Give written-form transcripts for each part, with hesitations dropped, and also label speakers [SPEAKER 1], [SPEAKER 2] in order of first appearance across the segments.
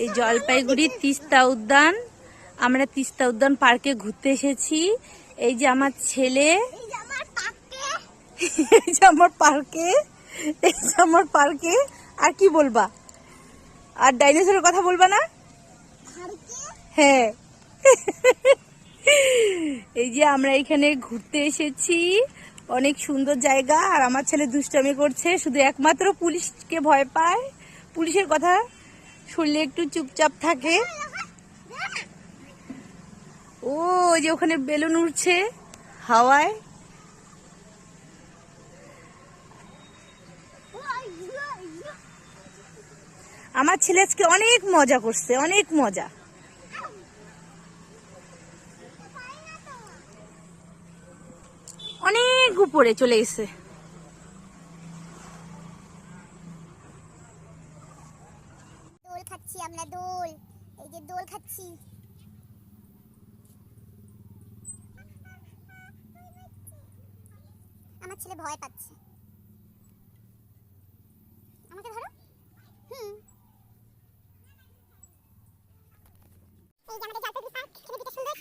[SPEAKER 1] এই জলপাইগুড়ির তিস্তা উদ্যান। আমরা তিস্তা উদ্যান পার্কে ঘুরতে এসেছি। এই যে আমার ছেলে, এই যে আমার পার্কে, এই যে আমার পার্কে। আর কি বলবা? আর ডাইনোসরের কথা বলবা না? হ্যাঁ। এই যে আমরা এখানে ঘুরতে এসেছি, অনেক সুন্দর জায়গা। আর আমার ছেলে দুষ্টামি করছে, শুধু একমাত্র পুলিশকে ভয় পায়। পুলিশের কথা শুনলে একটু চুপচাপ থাকে। ও যে ওখানে বেলুন উড়ছে হাওয়ায়। আমার ছেলে আজকে অনেক মজা করছে, অনেক মজা। অনেক উপরে চলে গেছে।
[SPEAKER 2] দোল খাচ্ছি আমরা, দোল। এই যে দোল খাচ্ছি। আমার ছেলে ভয় পাচ্ছে। আমাকে ধরো। এই যে আমাদের জলপাইগুড়ি পার্ক, এখানে দিকে সুন্দর।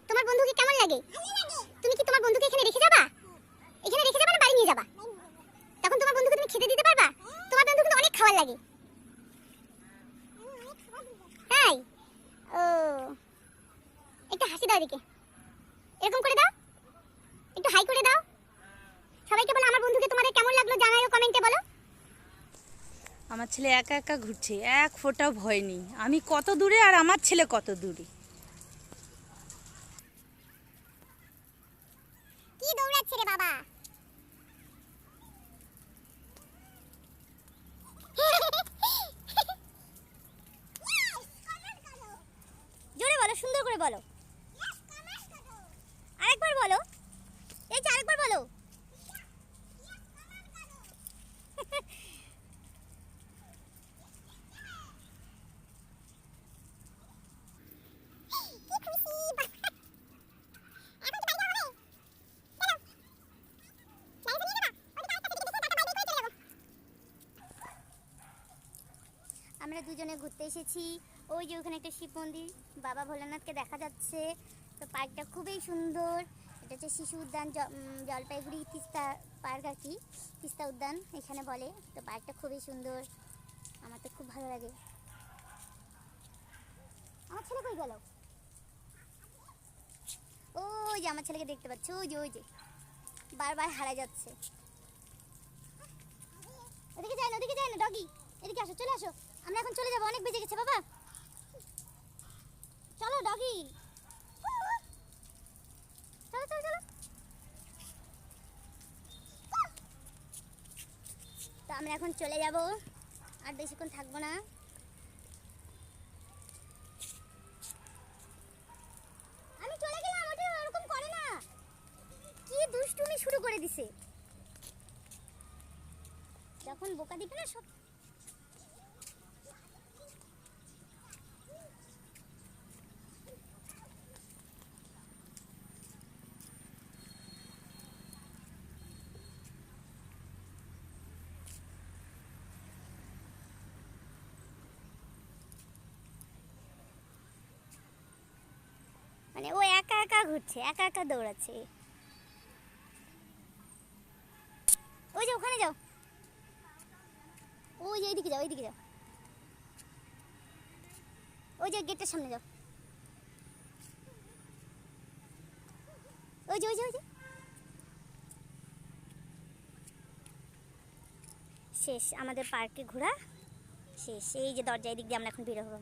[SPEAKER 2] তোমার বন্ধুকে কেমন লাগে? তুমি কি তোমার বন্ধুকে এখানে রেখে যাবা? এখানে রেখে যাবা না বাড়ি নিয়ে যাবা? তখন তোমার বন্ধুকে তুমি খেতে দিতে পারবা? তোমার বন্ধু কিন্তু অনেক খাবার লাগে। তাই? ও, একটু হাসি দাও এদিকে, এরকম করে দাও, একটু হাই করে দাও। সবাইকে বলো আমার বন্ধুকে তোমাদের কেমন লাগলো জানাও কমেন্টে বলো।
[SPEAKER 1] আমার ছেলে একা একা ঘুরছে, এক ফোঁটাও ভয় নেই। আমি কত দূরে আর আমার ছেলে কত দূরে।
[SPEAKER 2] কি দৌড়াচ্ছে রে বাবা? জোরে বলো, সুন্দর করে বলো। আরেকবার বলো, এই যে আরেকবার বলো। আমরা দুজনে ঘুরতে এসেছি। ওই যে ওখানে একটা শিব মন্দির, বাবা ভোলানাথকে দেখা যাচ্ছে। তো পার্কটা খুবই সুন্দর। এটা হচ্ছে শিশু উদ্যান, জলপাইগুড়ি তিস্তা পার্ক আর কি, তিস্তা উদ্যান এখানে বলে। তো পার্কটা খুবই সুন্দর, আমার তো খুব ভালো লাগে। আমার ছেলে কই গেল? ওই যে আমার ছেলেকে দেখতে পাচ্ছি, ওই যে ওই যে বারবার হারা যাচ্ছে। ওদিকে যাই না, ওদিকে যাই না ডগি, এদিকে আসো, চলে আসো। আমরা এখন চলে যাবো, অনেক বেজে গেছে বাবা। চলো ডগি, চলো চলো চলো। তো আমরা এখন চলে যাব, আর বেশিক্ষণ থাকবো না। আমি চলে গেলাম, ওটা এরকম করে না। কি দুষ্টুমি শুরু করে দিছে, যখন বোকা দিবে না সব। মানে ও একা একা ঘুরছে, একা একা দৌড়াচ্ছে। ওই যে ওখানে যাও, ওই যে এইদিকে যাও, এইদিকে যাও, ওই যে গেটের সামনে যাও। ওই যে ওই যে ওই যে শেষ আমাদের পার্কে ঘোরা শেষ। এই যে দরজায় দিক দিয়ে আমরা এখন বের হবো।